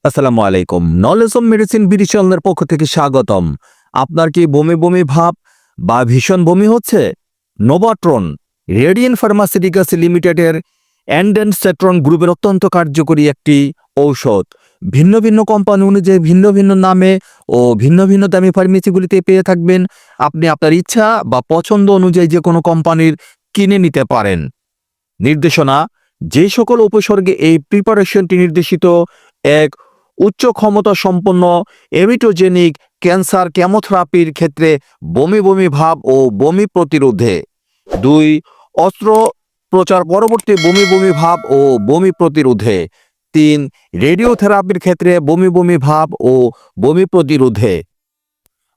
আসসালামু আলাইকুম। Knowledge of medicine BD চ্যানেলের পক্ষ থেকে স্বাগতম। আপনার কি বমি বমি ভাব বা ভীষণ বমি হচ্ছে? নোভাট্রন রেডিয়েন্ট ফার্মাসিউটিক্যালস লিমিটেডের অ্যান্ডেনসেট্রন গ্রুপের অত্যন্ত কার্যকরী একটি ঔষধ। ভিন্ন ভিন্ন কোম্পানি অনুযায়ী ভিন্ন ভিন্ন নামে ও ভিন্ন ভিন্ন দামি ফার্মেসিগুলিতে পেয়ে থাকবেন। আপনি আপনার ইচ্ছা বা পছন্দ অনুযায়ী যে কোনো কোম্পানির কিনে নিতে পারেন। নির্দেশনা: যে সকল উপসর্গে এই প্রিপারেশনটি নির্দেশিত: এক, উচ্চ ক্ষমতা সম্পন্ন এমিটোজেনিক ক্যান্সার কেমোথেরাপির ক্ষেত্রে বমি বমি ভাব ও বমি প্রতিরোধে। 2, অস্ত্রোপচার পরবর্তী বমি বমি ভাব ও বমি প্রতিরোধে। 3, রেডিওথেরাপির ক্ষেত্রে বমি বমি ভাব ও বমি প্রতিরোধে।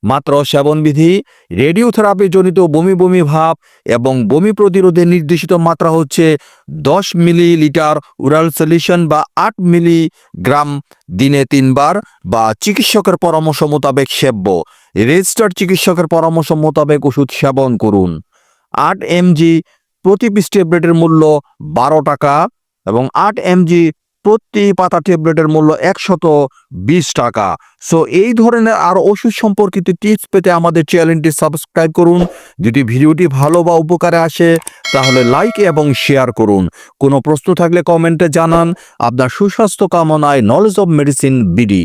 মাত্র সেবনবিধি: রেডিওথেরাপি জনিত বমি বমি ভাব এবং বমি প্রতিরোধে নির্দেশিত মাত্রা হচ্ছে 10 মিলিলিটার ওরাল সলিউশন বা 8 মিলিগ্রাম দিনে 3 বার বা চিকিৎসকের পরামর্শ মোতাবেক সেব্য। রেজিস্টার্ড চিকিৎসকের পরামর্শ মোতাবেক ওষুধ সেবন করুন। 8 mg প্রতি পিস ট্যাবলেটের মূল্য 12 টাকা এবং 8 mg প্রতি পাতা ট্যাবলেটের মূল্য 120 টাকা। সো এই ধরনের আরো ওষুধ সম্পর্কিত টিপস পেতে আমাদের চ্যানেলটি সাবস্ক্রাইব করুন। যদি ভিডিওটি ভালো বা উপকারে আসে তাহলে লাইক এবং শেয়ার করুন। কোনো প্রশ্ন থাকলে কমেন্টে জানান। আপনার সুস্বাস্থ্য কামনায় নলেজ অব মেডিসিন বিডি।